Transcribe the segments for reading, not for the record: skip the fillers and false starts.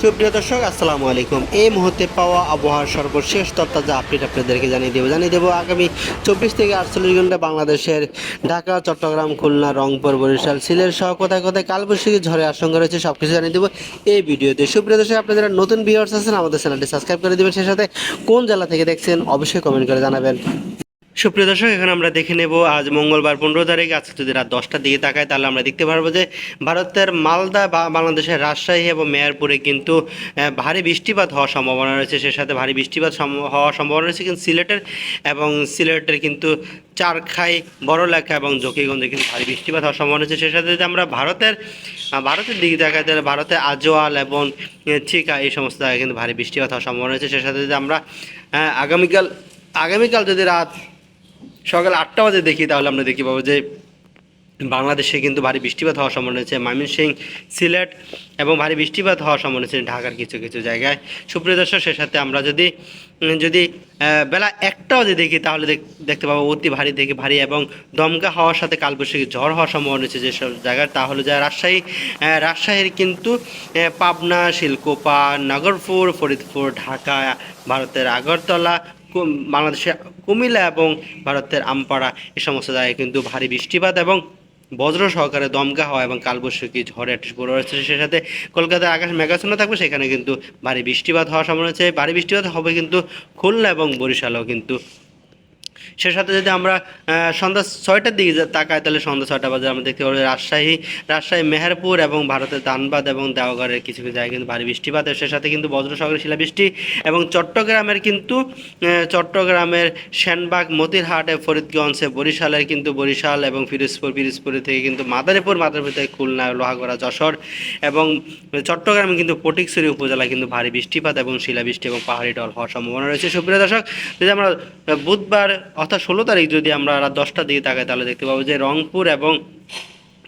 সুপ্রিয় দর্শক আসসালামু আলাইকুম। এই মুহূর্তে পাওয়া আবহাওয়ার সর্বশেষ তথ্য আপডেট আপনাদেরকে জানিয়ে দেবো আগামী 24 থেকে 48 ঘন্টা বাংলাদেশের ঢাকা, চট্টগ্রাম, খুলনা, রংপুর, বরিশাল, সিলেট সহ কোথায় কোথায় কালবৈশাখী ঝড়ের আশঙ্কা রয়েছে সব কিছু জানিয়ে দেবো এই ভিডিওতে। সুপ্রিয় দর্শক, আপনারা যারা নতুন ভিউয়ার্স আছেন আমাদের চ্যানেলটি সাবস্ক্রাইব করে দেবেন, সেই সাথে কোন জেলা থেকে দেখছেন অবশ্যই কমেন্ট করে জানাবেন। সুপ্রিয় দর্শক, এখন আমরা দেখে নেব আজ মঙ্গলবার 15 তারিখ। আজকে যদি রাত 10টার দিকে তাকায় তাহলে আমরা দেখতে পারবো যে ভারতের মালদা বা বাংলাদেশের রাজশাহী এবং মেহেরপুরে কিন্তু ভারী বৃষ্টিপাত হওয়ার সম্ভাবনা রয়েছে। সে সাথে ভারী বৃষ্টিপাত হওয়ার সম্ভাবনা রয়েছে কিন্তু সিলেটের কিন্তু চারখাই, বড়লেখা এবং জকিগঞ্জে কিন্তু ভারী বৃষ্টিপাত হওয়ার সম্ভাবনা রয়েছে। সে সাথে যদি আমরা ভারতের দিকে তাকাই তাহলে ভারতে আজওয়াল এবং চিকা এই সমস্ত জায়গায় কিন্তু ভারী বৃষ্টিপাত হওয়ার সম্ভাবনা রয়েছে। সে সাথে যদি আমরা আগামীকাল যদি রাত সকাল 8টা বাজে দেখি তাহলে আমরা দেখতে পাবো যে বাংলাদেশে কিন্তু ভারী বৃষ্টিপাত হওয়ার সম্ভাবনা রয়েছে ময়মনসিংহ, সিলেট এবং ভারী বৃষ্টিপাত হওয়ার সম্ভাবনা রয়েছে ঢাকার কিছু কিছু জায়গায়। সুপ্রিয় দর্শক, সে সাথে আমরা যদি বেলা 1টা বাজে দেখি তাহলে দেখতে পাবো অতি ভারী থেকে ভারী এবং দমকা হওয়ার সাথে কালবৈশাখী ঝড় হওয়ার সম্ভাবনা রয়েছে যেসব জায়গায়। তাহলে যা রাজশাহীর কিন্তু পাবনা, শিলকোপা, নাগরপুর, ফরিদপুর, ঢাকা, ভারতের আগরতলা, বাংলাদেশের কুমিল্লা এবং ভারতের আমপাড়া এই সমস্ত জায়গায় কিন্তু ভারী বৃষ্টিপাত এবং বজ্র সহকারে দমকা হওয়া এবং কালবৈশাখী ঝড়ের একটি পূর্বাভাস রয়েছে। সে সাথে কলকাতায় আকাশ মেঘাচ্ছন্ন থাকবে, সেখানে কিন্তু ভারী বৃষ্টিপাত হওয়ার সম্ভাবনা রয়েছে। ভারী বৃষ্টিপাত হবে কিন্তু খুলনা এবং বরিশালেও কিন্তু। সে সাথে যদি আমরা সন্ধ্যা 6টার দিকে তাকাই তাহলে সন্ধ্যা 6টা বাজে আমরা দেখতে পাবো রাজশাহী, মেহেরপুর এবং ভারতের ধানবাদ এবং দেওঘরের কিছু কিছু জায়গায় কিন্তু ভারী বৃষ্টিপাত। সে সাথে কিন্তু বজ্র সহকারে শিলাবৃষ্টি এবং চট্টগ্রামের সেনবাগ, মতিরহাটে, ফরিদগঞ্জে, বরিশাল এবং পিরোজপুর থেকে কিন্তু মাদারীপুর থেকে খুলনা, লোহাগড়া, যশোর এবং চট্টগ্রামে কিন্তু ফটিকছড়ি উপজেলায় কিন্তু ভারী বৃষ্টিপাত এবং শিলাবৃষ্টি এবং পাহাড়ি ঢল হওয়ার সম্ভাবনা রয়েছে। সুপ্রিয় দর্শক, যদি আমরা বুধবার অর্থাৎ 16 তারিখ যদি আমরা রাত 10টার দিকে তাকাই তাহলে দেখতে পাবো যে রংপুর এবং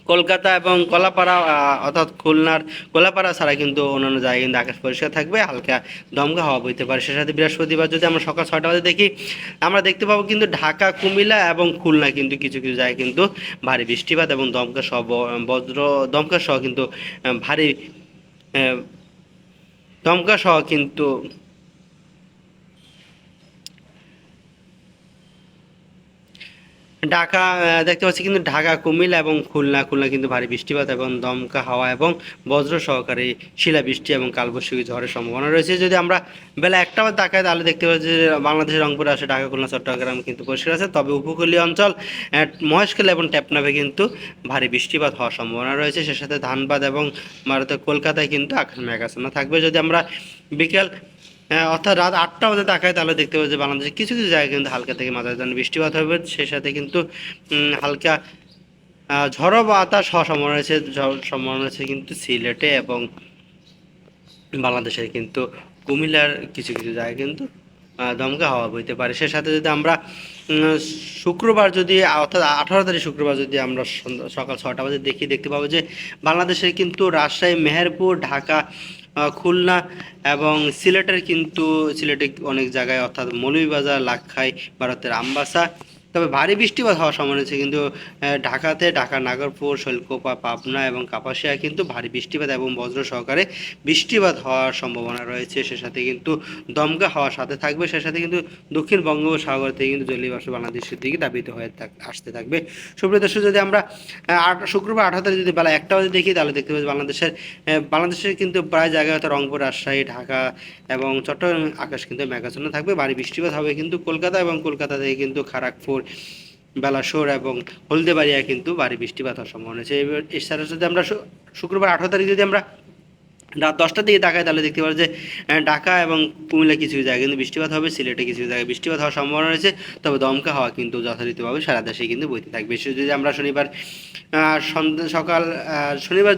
কলকাতা এবং কলাপাড়া অর্থাৎ খুলনার কলাপাড়া ছাড়া কিন্তু অন্যান্য জায়গায় কিন্তু আকাশ পরিষ্কার থাকবে, হালকা দমকা হাওয়া বইতে পারে। সে সাথে বৃহস্পতিবার যদি আমরা সকাল 6টা বাজে দেখি আমরা দেখতে পাবো কিন্তু ঢাকা, কুমিল্লা এবং খুলনা কিন্তু কিছু কিছু জায়গায় কিন্তু ভারী বৃষ্টিপাত এবং দমকা সহ কিন্তু ভারী দমকা সহ কিন্তু দেখতে পাচ্ছি কিন্তু ঢাকা, কুমিল্লা এবং খুলনা কিন্তু ভারী বৃষ্টিপাত এবং দমকা হাওয়া এবং বজ্র সহকারে শিলাবৃষ্টি এবং কালবৈশাখী ঝড়ের সম্ভাবনা রয়েছে। যদি আমরা বেলা 1টা বাজে তাকাই তাহলে দেখতে পাচ্ছি যে বাংলাদেশের রংপুরে আসে ঢাকা, খুলনা, চট্টগ্রাম কিন্তু পরিষ্কার আছে, তবে উপকূলীয় অঞ্চল মহেশখালী এবং টেপনাফে কিন্তু ভারী বৃষ্টিপাত হওয়ার সম্ভাবনা রয়েছে। সে সাথে ধানবাদ এবং ভারতের কলকাতায় কিন্তু আকাশ মেঘাচ্ছন্ন থাকবে। যদি আমরা বিকেল অর্থাৎ রাত 8টা বাজে তাকায় তাহলে দেখতে পাবো যে বাংলাদেশের কিছু কিছু জায়গায় কিন্তু হালকা থেকে মাঝারি ধরনের বৃষ্টিপাত হবে। সেই সাথে কিন্তু হালকা ঝড়ো বাতাস হওয়ার সম্ভাবনা রয়েছে কিন্তু সিলেটে এবং বাংলাদেশের কিন্তু কুমিল্লার কিছু কিছু জায়গায় কিন্তু দমকা হাওয়া বইতে পারে। সে সাথে যদি আমরা শুক্রবার যদি অর্থাৎ 18 তারিখ শুক্রবার যদি আমরা সকাল 6টা বাজে দেখতে পাবো যে বাংলাদেশের কিন্তু রাজশাহী, মেহেরপুর, ঢাকা, খুলনা এবং সিলেটে অনেক জায়গায় অর্থাৎ মৌলভীবাজার, লাক্ষাই, ভারতের আমবাসা, তবে ভারী বৃষ্টিপাত হওয়ার সম্ভাবনা রয়েছে কিন্তু ঢাকা, নাগরপুর, শৈলকুপা, পাবনা এবং কাপাসিয়া কিন্তু ভারী বৃষ্টিপাত এবং বজ্র সহকারে বৃষ্টিপাত হওয়ার সম্ভাবনা রয়েছে। সে সাথে কিন্তু দমকা হওয়ার সাথে থাকবে। সে সাথে কিন্তু দক্ষিণ বঙ্গোপসাগর থেকে কিন্তু জলীয় বাষ্প বাংলাদেশের দিকে দাবিত হয়ে আসতে থাকবে। সুপ্রিয় দর্শক, যদি আমরা শুক্রবার 18 তারিখ যদি বেলা 1টা বাজে দেখি তাহলে দেখতে পাচ্ছি বাংলাদেশের কিন্তু প্রায় জায়গায় হয়তো রংপুর, রাজশাহী, ঢাকা এবং চট্টগ্রাম আকাশ কিন্তু মেঘাচ্ছন্ন থাকবে। ভারী বৃষ্টিপাত হবে কিন্তু কলকাতা থেকে কিন্তু খড়গপুর, বালাসোর এবং হলদিবাড়িয়া কিন্তু ভারী বৃষ্টিপাত হওয়ার সম্ভাবনা আছে। এছাড়া যদি আমরা শুক্রবার 18 তারিখ যদি আমরা রাত 10টার দিকে তাকায় তাহলে দেখতে পাবো যে ঢাকা এবং কুমিল্লা কিছু জায়গায় কিন্তু বৃষ্টিপাত হবে, সিলেটে কিছু জায়গায় বৃষ্টিপাত হওয়ার সম্ভাবনা রয়েছে, তবে দমকা হাওয়া কিন্তু যথারীতিভাবে সারা দেশে কিন্তু বইতে থাকবে। বিশেষ যদি আমরা শনিবার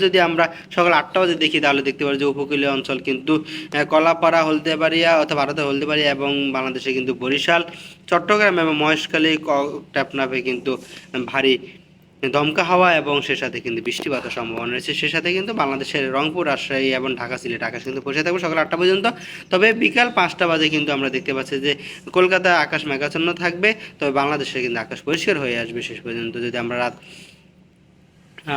যদি আমরা সকাল 8টা বাজে দেখি তাহলে দেখতে পাবো যে উপকূলীয় অঞ্চল কিন্তু কলাপাড়া, হলদিবাড়িয়া অথবা ভারতের হলদিবাড়িয়া এবং বাংলাদেশে কিন্তু বরিশাল, চট্টগ্রাম এবং মহেশখালী, টেপনাফে কিন্তু ভারী দমকা হাওয়া এবং সে সাথে কিন্তু বৃষ্টিপাতের সম্ভাবনা রয়েছে। সে সাথে কিন্তু বাংলাদেশের রংপুর, রাজশাহী এবং ঢাকা, সিলেট আকাশ কিন্তু পৌঁছে থাকবে সকাল 8টা পর্যন্ত। তবে বিকাল 5টা বাজে কিন্তু আমরা দেখতে পাচ্ছি যে কলকাতায় আকাশ মেঘাচ্ছন্ন থাকবে, তবে বাংলাদেশে কিন্তু আকাশ পরিষ্কার হয়ে আসবে শেষ পর্যন্ত। যদি আমরা রাত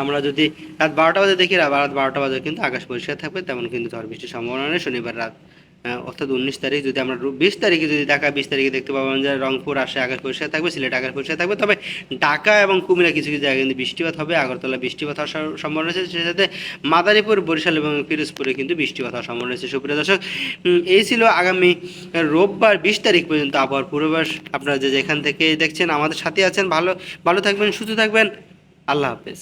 আমরা যদি রাত 12টা বাজে দেখি, রাত 12টা বাজে কিন্তু আকাশ পরিষ্কার থাকবে, তেমন কিন্তু ঝড় বৃষ্টির সম্ভাবনা নেই শনিবার রাত। অর্থাৎ 19 তারিখ যদি আমরা 20 তারিখে যদি ঢাকা 20 তারিখে দেখতে পাবেন যে রংপুর আসে আকাশ পরিষ্কার থাকবে, সিলেট আকাশ পরিষ্কার থাকবে, তবে ঢাকা এবং কুমিল্লা কিছু কিছু জায়গায় কিন্তু বৃষ্টিপাত হবে, আগরতলা বৃষ্টিপাত হওয়ার সম্ভাবনা রয়েছে, সেই সাথে মাদারীপুর, বরিশাল এবং পিরোজপুরে কিন্তু বৃষ্টিপাত হওয়ার সম্ভাবনা রয়েছে। সুপ্রিয় দর্শক, এই ছিল আগামী রোববার 20 তারিখ পর্যন্ত আবহাওয়ার পূর্বাভাস। আপনারা যে যেখান থেকে দেখছেন আমাদের সাথে আছেন, ভালো ভালো থাকবেন, সুস্থ থাকবেন। আল্লাহ হাফেজ।